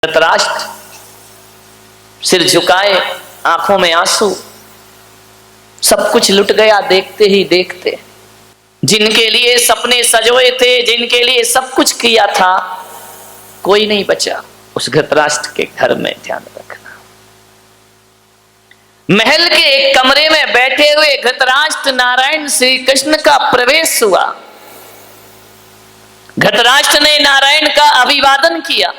धृतराष्ट्र सिर झुकाए, आंखों में आंसू, सब कुछ लुट गया देखते ही देखते। जिनके लिए सपने सजोए थे, जिनके लिए सब कुछ किया था, कोई नहीं बचा उस धृतराष्ट्र के घर में। ध्यान रखना, महल के एक कमरे में बैठे हुए धृतराष्ट्र नारायण श्री कृष्ण का प्रवेश हुआ। धृतराष्ट्र ने नारायण का अभिवादन किया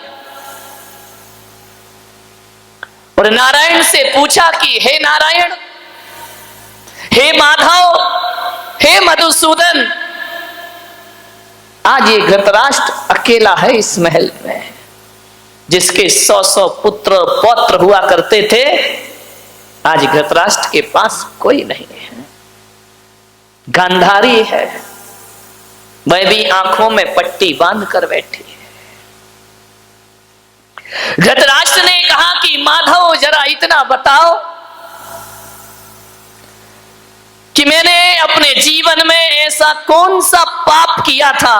और नारायण से पूछा कि हे नारायण, हे माधव, हे मधुसूदन, आज ये धृतराष्ट्र अकेला है इस महल में। जिसके 100 पुत्र पौत्र हुआ करते थे, आज धृतराष्ट्र के पास कोई नहीं है। गांधारी है, वह भी आंखों में पट्टी बांध कर बैठी है। धृतराष्ट्र ने कहा कि माधव, जरा इतना बताओ कि मैंने अपने जीवन में ऐसा कौन सा पाप किया था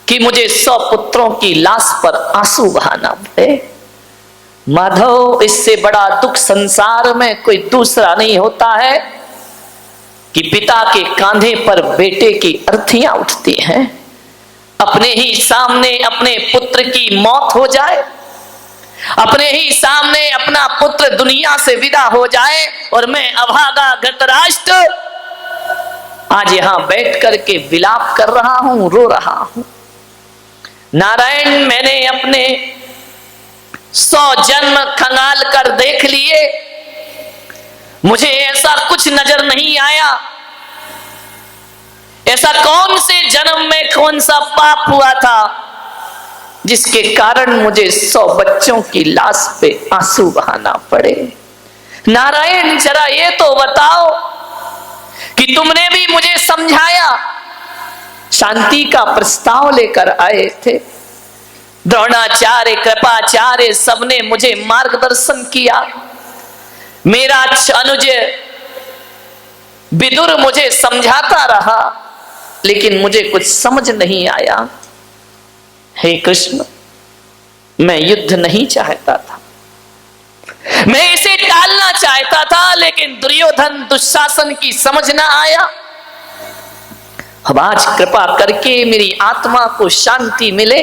कि मुझे 100 पुत्रों की लाश पर आंसू बहाना पड़े। माधव, इससे बड़ा दुख संसार में कोई दूसरा नहीं होता है कि पिता के कांधे पर बेटे की अर्थियां उठती हैं, अपने ही सामने अपने पुत्र की मौत हो जाए, अपने ही सामने अपना पुत्र दुनिया से विदा हो जाए, और मैं अभागा धृतराष्ट्र आज यहां बैठ करके विलाप कर रहा हूं, रो रहा हूं। नारायण, मैंने अपने 100 जन्म खंगाल कर देख लिए, मुझे ऐसा कुछ नजर नहीं आया। ऐसा कौन से जन्म में कौन सा पाप हुआ था जिसके कारण मुझे 100 बच्चों की लाश पे आंसू बहाना पड़े। नारायण, जरा ये तो बताओ कि तुमने भी मुझे समझाया, शांति का प्रस्ताव लेकर आए थे, द्रोणाचार्य, कृपाचार्य, सबने मुझे मार्गदर्शन किया। मेरा अनुज विदुर मुझे समझाता रहा, लेकिन मुझे कुछ समझ नहीं आया। हे कृष्ण, मैं युद्ध नहीं चाहता था, मैं इसे टालना चाहता था, लेकिन दुर्योधन दुशासन की समझ ना आया। अब आज कृपा करके मेरी आत्मा को शांति मिले।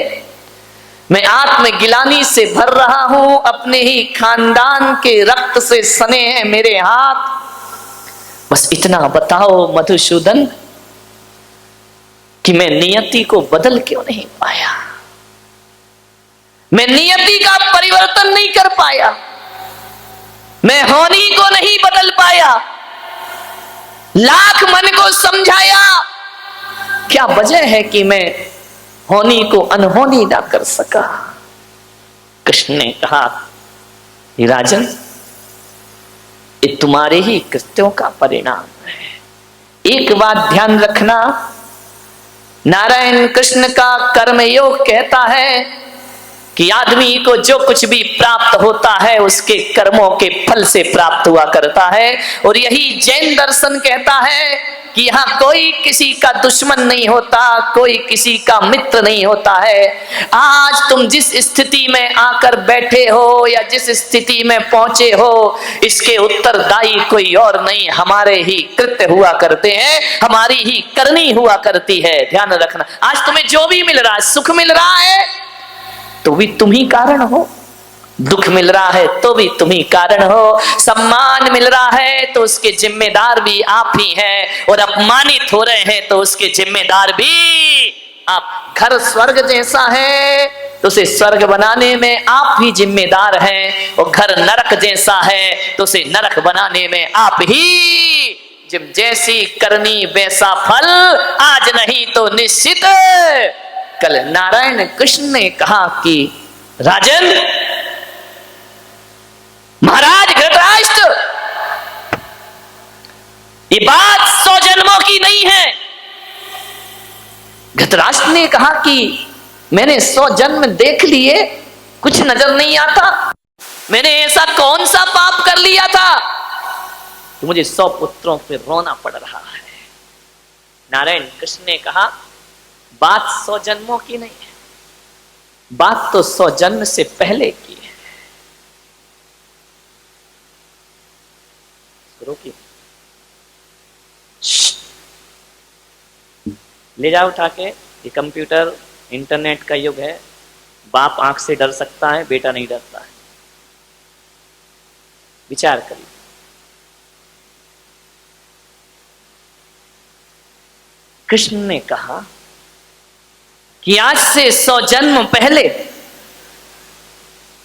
मैं आत्मगिलानी से भर रहा हूं, अपने ही खानदान के रक्त से सने हैं मेरे हाथ। बस इतना बताओ मधुसूदन कि मैं नियति को बदल क्यों नहीं पाया, मैं नियति का परिवर्तन नहीं कर पाया, मैं होनी को नहीं बदल पाया। लाख मन को समझाया, क्या वजह है कि मैं होनी को अनहोनी ना कर सका। कृष्ण ने कहा, राजन, ये तुम्हारे ही कृत्यों का परिणाम है। एक बात ध्यान रखना, नारायण कृष्ण का कर्मयोग कहता है कि आदमी को जो कुछ भी प्राप्त होता है उसके कर्मों के फल से प्राप्त हुआ करता है। और यही जैन दर्शन कहता है कि यहाँ कोई किसी का दुश्मन नहीं होता, कोई किसी का मित्र नहीं होता है। आज तुम जिस स्थिति में आकर बैठे हो या जिस स्थिति में पहुंचे हो, इसके उत्तरदायी कोई और नहीं, हमारे ही कृत्य हुआ करते हैं, हमारी ही करनी हुआ करती है। ध्यान रखना, आज तुम्हें जो भी मिल रहा है, सुख मिल रहा है तो भी तुम ही कारण हो, दुख मिल रहा है तो भी तुम ही कारण हो, सम्मान मिल रहा है तो उसके जिम्मेदार भी आप ही हैं, और अपमानित हो रहे हैं तो उसके जिम्मेदार भी आप। घर स्वर्ग जैसा है तो उसे स्वर्ग बनाने में आप ही जिम्मेदार हैं, और घर नरक जैसा है तो उसे नरक बनाने में आप ही। जब जैसी करनी वैसा फल, आज नहीं तो निश्चित कल। नारायण कृष्ण ने कहा कि राजन, महाराज धृतराष्ट्र, ये बात 100 जन्मों की नहीं है। धृतराष्ट्र ने कहा कि मैंने 100 जन्म देख लिए, कुछ नजर नहीं आता, मैंने ऐसा कौन सा पाप कर लिया था कि मुझे 100 पुत्रों पे रोना पड़ रहा है। नारायण कृष्ण ने कहा, बात 100 जन्मों की नहीं है, बात तो 100 जन्म से पहले की है। रोकिए, ले जाओ उठा के। ये कंप्यूटर इंटरनेट का युग है। बाप आंख से डर सकता है, बेटा नहीं डरता है। विचार करिए। कृष्ण ने कहा कि आज से 100 जन्म पहले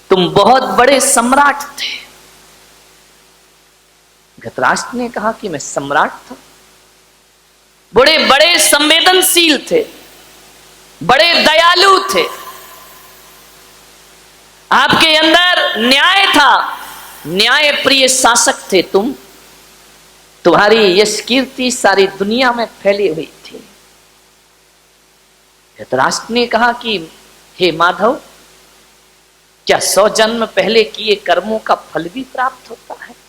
तुम बहुत बड़े सम्राट थे। धृतराष्ट्र ने कहा कि मैं सम्राट था? बड़े बड़े संवेदनशील थे, बड़े दयालु थे, आपके अंदर न्याय था, न्याय प्रिय शासक थे तुम। तुम्हारी यश कीर्ति सारी दुनिया में फैली हुई थी। धृतराष्ट्र ने कहा कि हे माधव, क्या 100 जन्म पहले किए कर्मों का फल भी प्राप्त होता है?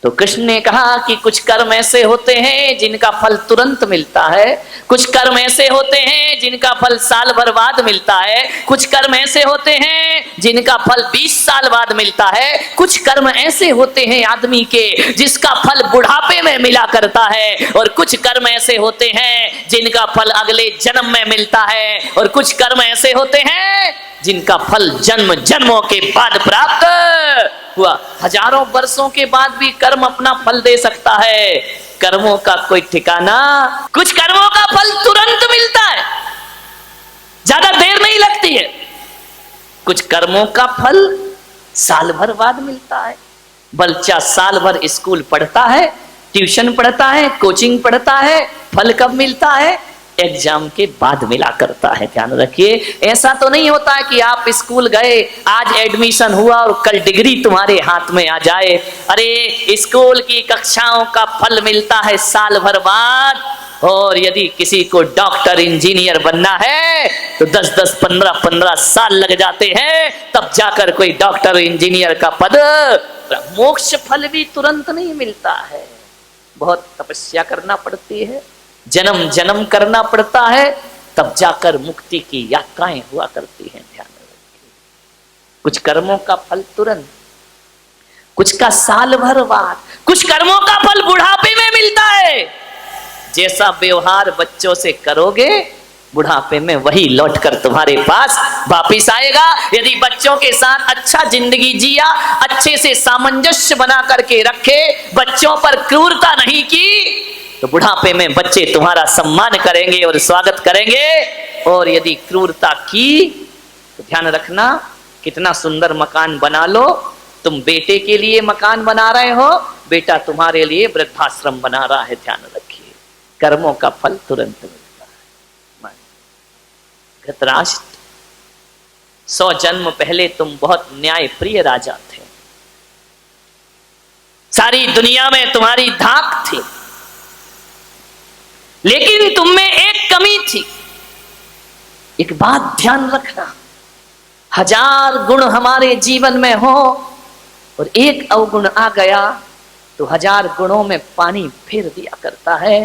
तो कृष्ण ने कहा कि कुछ कर्म ऐसे होते हैं जिनका फल तुरंत मिलता है, कुछ कर्म ऐसे होते हैं जिनका फल साल भर बाद मिलता है, कुछ कर्म ऐसे होते हैं जिनका फल 20 साल बाद मिलता है, कुछ कर्म ऐसे होते हैं आदमी के जिसका फल बुढ़ापे में मिला करता है, और कुछ कर्म ऐसे होते हैं जिनका फल अगले जन्म में मिलता है, और कुछ कर्म ऐसे होते हैं जिनका फल जन्म जन्मों के बाद प्राप्त हुआ। हजारों वर्षों के बाद भी कर्म अपना फल दे सकता है। कर्मों का कोई ठिकाना। कुछ कर्मों का फल तुरंत मिलता है, ज्यादा देर नहीं लगती है। कुछ कर्मों का फल साल भर बाद मिलता है। बच्चा साल भर स्कूल पढ़ता है, ट्यूशन पढ़ता है, कोचिंग पढ़ता है, फल कब मिलता है? एग्जाम के बाद मिला करता है। ध्यान रखिए, ऐसा तो नहीं होता है कि आप स्कूल गए, आज एडमिशन हुआ और कल डिग्री तुम्हारे हाथ में आ जाए। अरे स्कूल की कक्षाओं का फल मिलता है साल भर बाद, और यदि किसी को डॉक्टर इंजीनियर बनना है तो 10-10, 15-15 साल लग जाते हैं, तब जाकर कोई डॉक्टर इंजीनियर का पद। मोक्ष फल भी तुरंत नहीं मिलता है, बहुत तपस्या करना पड़ती है, जन्म जन्म करना पड़ता है, तब जाकर मुक्ति की यात्राएं हुआ करती हैं। ध्यान रखिए, कुछ कर्मों का फल तुरंत, कुछ का साल भर बाद, कुछ कर्मों का फल बुढ़ापे में मिलता है। जैसा व्यवहार बच्चों से करोगे, बुढ़ापे में वही लौटकर तुम्हारे पास वापिस आएगा। यदि बच्चों के साथ अच्छा जिंदगी जिया, अच्छे से सामंजस्य बना करके रखे, बच्चों पर क्रूरता नहीं की, तो बुढ़ापे में बच्चे तुम्हारा सम्मान करेंगे और स्वागत करेंगे। और यदि क्रूरता की तो ध्यान रखना, कितना सुंदर मकान बना लो, तुम बेटे के लिए मकान बना रहे हो, बेटा तुम्हारे लिए वृद्धाश्रम बना रहा है। ध्यान रखिए, कर्मों का फल तुरंत मिलता है। धृतराष्ट्र, 100 जन्म पहले तुम बहुत न्याय प्रिय राजा थे, सारी दुनिया में तुम्हारी धाक थी, लेकिन तुम में एक कमी थी। एक बात ध्यान रखना, 1000 गुण हमारे जीवन में हो और एक अवगुण आ गया तो 1000 गुणों में पानी फेर दिया करता है।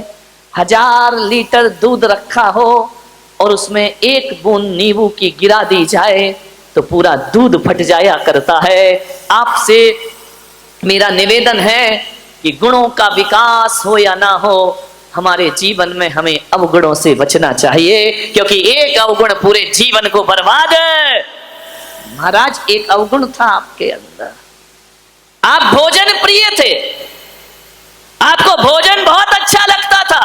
1000 लीटर दूध रखा हो और उसमें एक बूंद नींबू की गिरा दी जाए तो पूरा दूध फट जाया करता है। आपसे मेरा निवेदन है कि गुणों का विकास हो या ना हो, हमारे जीवन में हमें अवगुणों से बचना चाहिए, क्योंकि एक अवगुण पूरे जीवन को बर्बाद। महाराज, एक अवगुण था आपके अंदर, आप भोजन प्रिय थे, आपको भोजन बहुत अच्छा लगता था,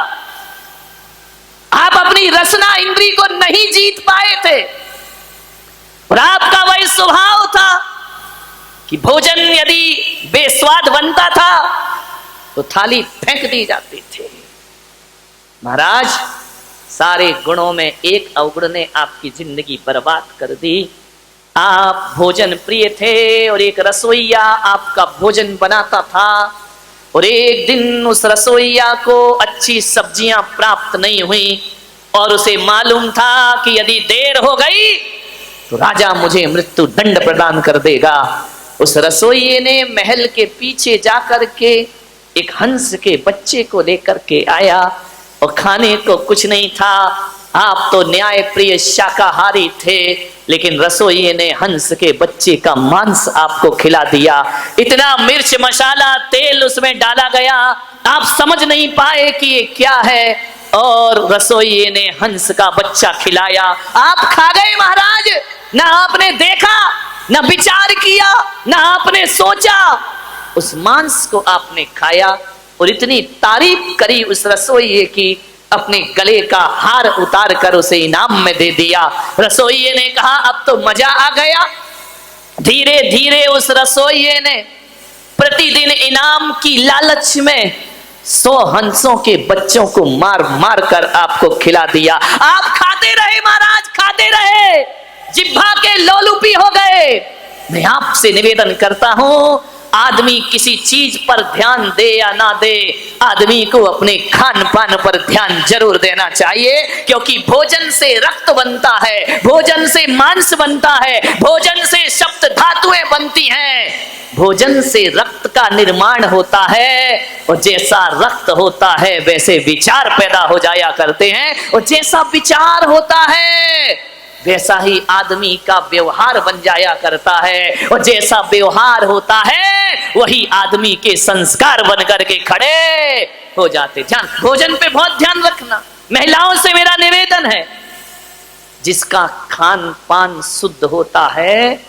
आप अपनी रसना इंद्री को नहीं जीत पाए थे, और आपका वही स्वभाव था कि भोजन यदि बेस्वाद बनता था तो थाली फेंक दी जाती थी। महाराज, सारे गुणों में एक अवगुण ने आपकी जिंदगी बर्बाद कर दी। आप भोजन प्रिय थे और एक रसोइया आपका भोजन बनाता था, और एक दिन उस रसोइया को अच्छी सब्जियां प्राप्त नहीं हुई और उसे मालूम था कि यदि देर हो गई तो राजा मुझे मृत्यु दंड प्रदान कर देगा। उस रसोइये ने महल के पीछे जाकर के एक हंस के बच्चे को लेकर के आया, और खाने को कुछ नहीं था, आप तो न्याय प्रिय शाकाहारी थे, लेकिन रसोइये ने हंस के बच्चे का मांस आपको खिला दिया। इतना मिर्च मसाला तेल उसमें डाला गया, आप समझ नहीं पाए कि ये क्या है, और रसोइये ने हंस का बच्चा खिलाया। आप खा गए महाराज, ना आपने देखा, ना विचार किया, ना आपने सोचा, उस मांस को आपने खाया और इतनी तारीफ करी उस रसोइये की, अपने गले का हार उतार कर उसे इनाम में दे दिया। रसोइये ने कहा अब तो मजा आ गया। धीरे धीरे उस रसोइये ने प्रतिदिन इनाम की लालच में 100 हंसों के बच्चों को मार मार कर आपको खिला दिया। आप खाते रहे महाराज, खाते रहे, जिह्वा के लोलुपी हो गए। मैं आपसे निवेदन करता हूं, आदमी किसी चीज पर ध्यान दे या ना दे, आदमी को अपने खान पान पर ध्यान जरूर देना चाहिए, क्योंकि भोजन से रक्त बनता है, भोजन से मांस बनता है, भोजन से सप्त धातुएं बनती हैं, भोजन से रक्त का निर्माण होता है, और जैसा रक्त होता है वैसे विचार पैदा हो जाया करते हैं, और जैसा विचार होता है वैसा ही आदमी का व्यवहार बन जाया करता है, और जैसा व्यवहार होता है वही आदमी के संस्कार बन करके खड़े हो जाते। ध्यान, भोजन पे बहुत ध्यान रखना। महिलाओं से मेरा निवेदन है, जिसका खान पान शुद्ध होता है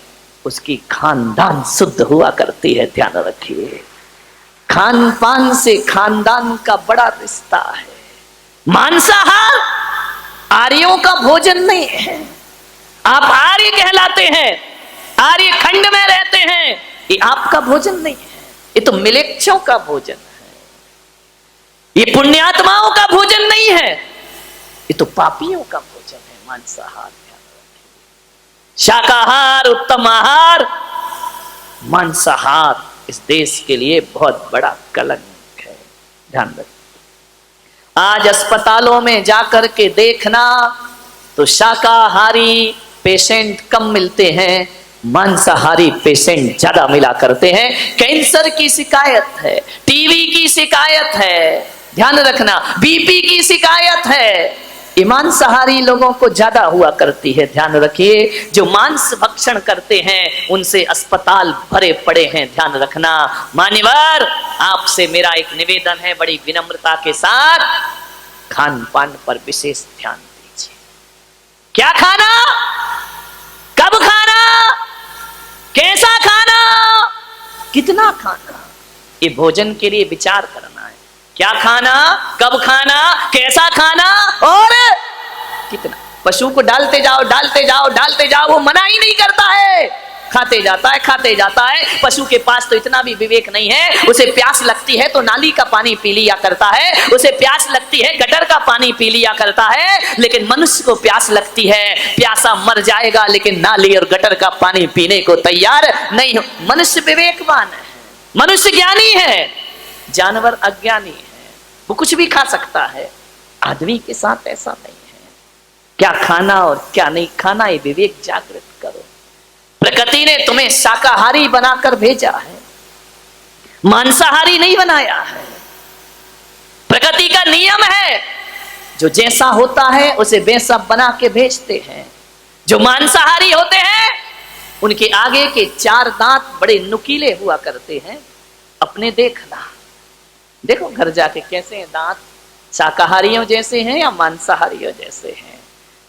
उसकी खानदान शुद्ध हुआ करती है। ध्यान रखिए, खान पान से खानदान का बड़ा रिश्ता है। मांसाहार आर्यों का भोजन नहीं है। आप आर्य कहलाते हैं, आर्य खंड में रहते हैं, ये आपका भोजन नहीं है, ये तो मिलेच्छों का भोजन है, ये पुण्यात्माओं का भोजन नहीं है, ये तो पापियों का भोजन है। मांसाहार, शाकाहार उत्तम आहार, मांसाहार इस देश के लिए बहुत बड़ा कलंक है। ध्यान रखिए, आज अस्पतालों में जाकर के देखना तो शाकाहारी पेशेंट कम मिलते हैं, मांसाहारी पेशेंट ज्यादा मिला करते हैं। कैंसर की शिकायत है, टीबी की शिकायत है, ध्यान रखना, बीपी की शिकायत है, ये मांसाहारी लोगों को ज्यादा हुआ करती है। ध्यान रखिए, जो मांस भक्षण करते हैं उनसे अस्पताल भरे पड़े हैं। ध्यान रखना। मान्यवर, आपसे मेरा एक निवेदन है, बड़ी विनम्रता के साथ खान पान पर विशेष ध्यान दीजिए। क्या खाना, कब खाना, कैसा खाना, कितना खाना, ये भोजन के लिए विचार करना है। क्या खाना, कब खाना, कैसा खाना और कितना। पशु को डालते जाओ डालते जाओ डालते जाओ, वो मना ही नहीं करता है, खाते जाता है खाते जाता है। पशु के पास तो इतना भी विवेक नहीं है, उसे प्यास लगती है तो नाली का पानी पी लिया करता है, उसे प्यास लगती है गटर का पानी पी लिया करता है। लेकिन मनुष्य को प्यास लगती है, प्यासा मर जाएगा लेकिन नाली और गटर का पानी पीने को तैयार नहीं हो। मनुष्य विवेकवान है, मनुष्य ज्ञानी है, जानवर अज्ञानी है, वो कुछ भी खा सकता है। आदमी के साथ ऐसा नहीं है। क्या खाना और क्या नहीं खाना, ये विवेक जागृत करो। प्रकृति ने तुम्हें शाकाहारी बनाकर भेजा है, मांसाहारी नहीं बनाया है। प्रकृति का नियम है, जो जैसा होता है उसे वैसा बना के भेजते हैं। जो मांसाहारी होते हैं उनके आगे के 4 दांत बड़े नुकीले हुआ करते हैं। अपने देखना, देखो घर जाके कैसे हैं दांत, शाकाहारियों जैसे हैं या मांसाहारियों जैसे हैं।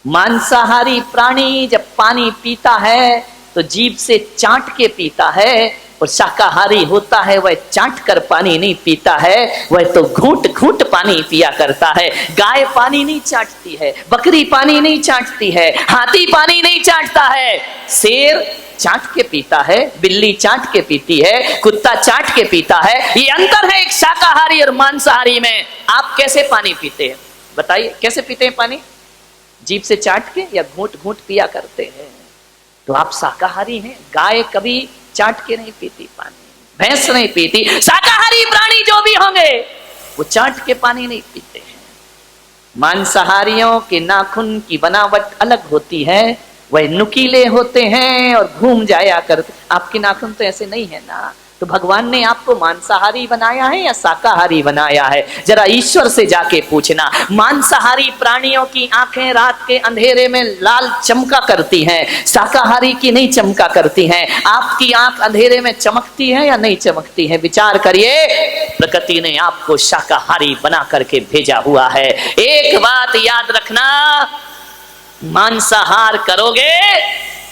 मांसाहारी प्राणी जब पानी पीता है तो जीभ से चाट के पीता है, और शाकाहारी होता है वह चाट कर पानी नहीं पीता है, वह तो घूंट घूंट पानी पिया करता है। गाय पानी नहीं चाटती है, बकरी पानी नहीं चाटती है, हाथी पानी नहीं चाटता है, शेर चाट के पीता है, बिल्ली चाट के पीती है, कुत्ता चाट के पीता है। ये अंतर है एक शाकाहारी और मांसाहारी में। आप कैसे पानी पीते हैं बताइए, कैसे पीते हैं पानी? जीभ से चाट के या घूंट घूंट पिया करते हैं? तो आप शाकाहारी हैं। गाय कभी चाट के नहीं पीती पानी, भैंस नहीं पीती। शाकाहारी प्राणी जो भी होंगे वो चाट के पानी नहीं पीते हैं। मांसाहारियों के नाखून की बनावट अलग होती है, वह नुकीले होते हैं और घूम जाया करते। आपके नाखून तो ऐसे नहीं है ना, तो भगवान ने आपको मांसाहारी बनाया है या शाकाहारी बनाया है? जरा ईश्वर से जाके पूछना। मांसाहारी प्राणियों की आंखें रात के अंधेरे में लाल चमका करती हैं, शाकाहारी की नहीं चमका करती हैं। आपकी आंख अंधेरे में चमकती है या नहीं चमकती है? विचार करिए। प्रकृति ने आपको शाकाहारी बना करके भेजा हुआ है। एक बात याद रखना, मांसाहार करोगे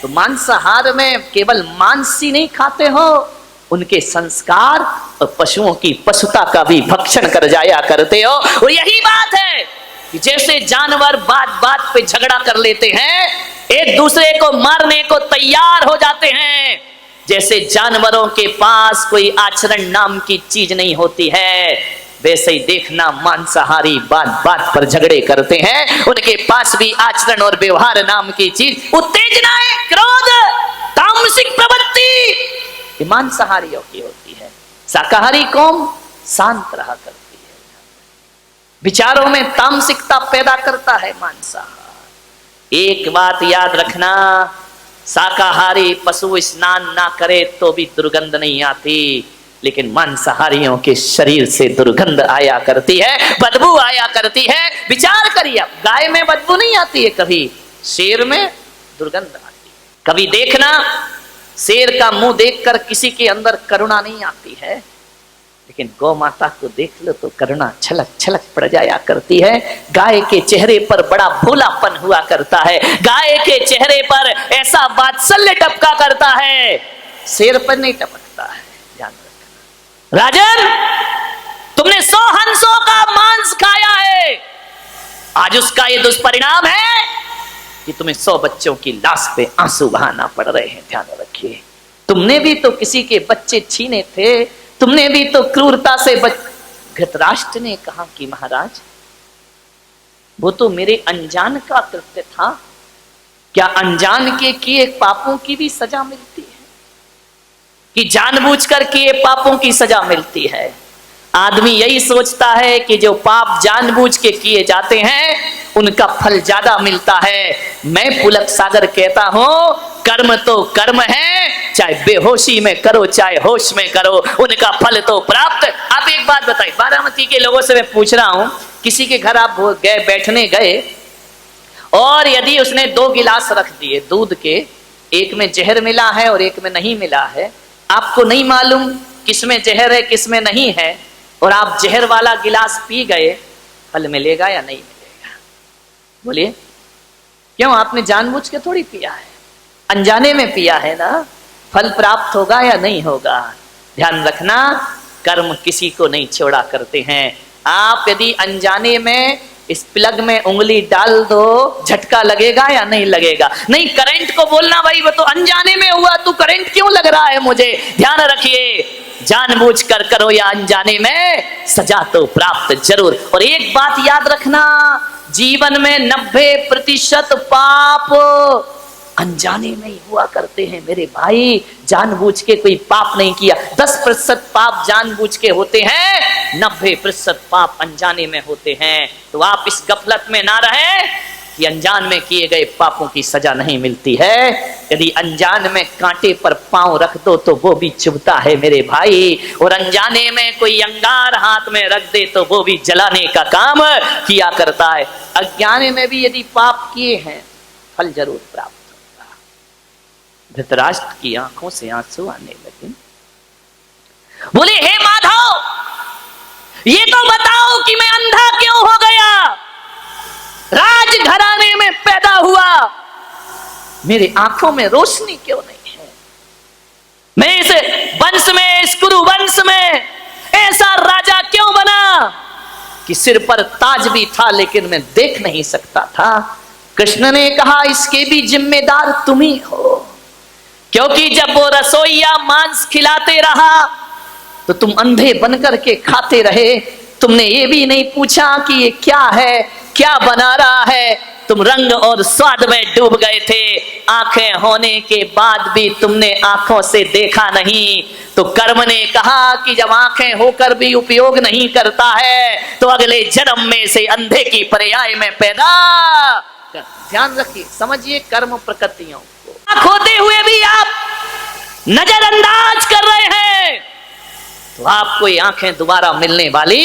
तो मांसाहार में केवल मांस ही नहीं खाते हो, उनके संस्कार और पशुओं की पशुता का भी भक्षण कर जाया करते हो। और यही बात है कि जैसे जानवर बात बात पे झगड़ा कर लेते हैं, एक दूसरे को मारने को तैयार हो जाते हैं, जैसे जानवरों के पास कोई आचरण नाम की चीज नहीं होती है, वैसे ही देखना मांसाहारी बात बात पर झगड़े करते हैं, उनके पास भी आचरण और व्यवहार नाम की चीज, उत्तेजनाएं, क्रोध, तामसिक प्रवृत्ति मांसाहारियों की होती है। शाकाहारी कौम शांत रहा करती है, विचारों में तामसिकता पैदा करता है मांसाहार। एक बात याद रखना, शाकाहारी पशु स्नान ना करे तो भी दुर्गंध नहीं आती, लेकिन मांसाहारियों के शरीर से दुर्गंध आया करती है, बदबू आया करती है। विचार करिए, गाय में बदबू नहीं आती है कभी, शेर में दुर्गंध आती है। कभी देखना, शेर का मुंह देखकर किसी के अंदर करुणा नहीं आती है, लेकिन गौ माता को देख लो तो करुणा छलक छलक पड़ जाया करती है। गाय के चेहरे पर बड़ा भोलापन हुआ करता है, गाय के चेहरे पर ऐसा वात्सल्य टपका करता है, शेर पर नहीं टपकता है। ध्यान रखना। राजन, तुमने 100 हंसों का मांस खाया है, आज उसका ये दुष्परिणाम है कि तुम्हें 100 बच्चों की लाश पे आंसू बहाना पड़ रहे हैं। ध्यान रखिए, तुमने भी तो किसी के बच्चे छीने थे, तुमने भी तो क्रूरता से धृतराष्ट्र ने कहा कि महाराज वो तो मेरे अनजान का कृत्य था, क्या अनजान के किए पापों की भी सजा मिलती है कि जानबूझकर किए पापों की सजा मिलती है? आदमी यही सोचता है कि जो पाप जानबूझ के किए जाते हैं उनका फल ज्यादा मिलता है। मैं पुलक सागर कहता हूं, कर्म तो कर्म है, चाहे बेहोशी में करो चाहे होश में करो, उनका फल तो प्राप्त। आप एक बात बताइए, बारामती के लोगों से मैं पूछ रहा हूं, किसी के घर आप गए, बैठने गए, और यदि उसने 2 गिलास रख दिए दूध के, एक में जहर मिला है और एक में नहीं मिला है, आपको नहीं मालूम किसमें जहर है किसमें नहीं है, और आप जहर वाला गिलास पी गए, फल मिलेगा या नहीं मिलेगा? बोलिए, क्यों? आपने जानबूझ के थोड़ी पिया है, अनजाने में पिया है ना, फल प्राप्त होगा या नहीं होगा? ध्यान रखना, कर्म किसी को नहीं छोड़ा करते हैं। आप यदि अनजाने में इस प्लग में उंगली डाल दो, झटका लगेगा या नहीं लगेगा? नहीं, करंट को बोलना भाई वो तो अनजाने में हुआ, तू करंट क्यों लग रहा है मुझे? ध्यान रखिए, जानबूझ कर करो या अनजाने में, सजा तो प्राप्त जरूर। और एक बात याद रखना, जीवन में 90% पाप अनजाने में ही हुआ करते हैं मेरे भाई, जानबूझ के कोई पाप नहीं किया। 10% पाप जानबूझ के होते हैं, 90% पाप अनजाने में होते हैं। तो आप इस गफलत में ना रहें कि अनजान में किए गए पापों की सजा नहीं मिलती है। यदि अनजान में कांटे पर पांव रख दो तो वो भी चुभता है मेरे भाई, और अनजाने में कोई अंगार हाथ में रख दे तो वो भी जलाने का काम किया करता है। अज्ञान में भी यदि पाप किए हैं, फल जरूर प्राप्त। धृतराष्ट्र की आंखों से आंसू आने लगे, बोले हे माधव, ये तो बताओ कि मैं अंधा क्यों हो गया? राजघराने में पैदा हुआ, मेरी आंखों में रोशनी क्यों नहीं है? मैं इस वंश में, इस कुरु वंश में ऐसा राजा क्यों बना कि सिर पर ताज भी था लेकिन मैं देख नहीं सकता था? कृष्ण ने कहा, इसके भी जिम्मेदार तुम ही हो, क्योंकि जब वो रसोइया मांस खिलाते रहा तो तुम अंधे बनकर के खाते रहे। तुमने ये भी नहीं पूछा कि ये क्या है, क्या बना रहा है। तुम रंग और स्वाद में डूब गए थे। आंखें होने के बाद भी तुमने आंखों से देखा नहीं। तो कर्म ने कहा कि जब आंखें होकर भी उपयोग नहीं करता है तो अगले जन्म में से अंधे की पर्याय में पैदा। ध्यान रखिए, समझिए कर्म प्रकृतियों को। होते हुए भी आप नजरअंदाज कर रहे हैं तो आपको ये आंखें दोबारा मिलने वाली,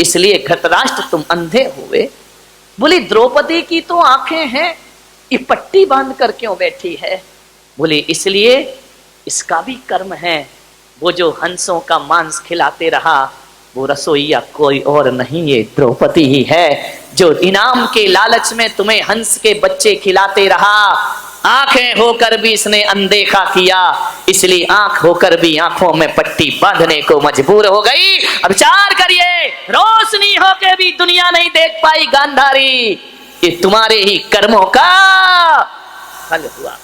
इसलिए धृतराष्ट्र तुम अंधे हुए। बोली द्रौपदी की तो आंखें हैं, ये पट्टी बांध कर क्यों बैठी है? बोले इसलिए इसका भी कर्म है। वो जो हंसों का मांस खिलाते रहा वो रसोईया कोई और नहीं, ये द्रौपदी ही है, जो इनाम के लालच में तुम्हें हंस के बच्चे खिलाते रहा। आंखें होकर भी इसने अनदेखा किया, इसलिए आंख होकर भी आंखों में पट्टी बांधने को मजबूर हो गई। अब विचार करिए, रोशनी होकर भी दुनिया नहीं देख पाई गांधारी, ये तुम्हारे ही कर्मों का फल हुआ।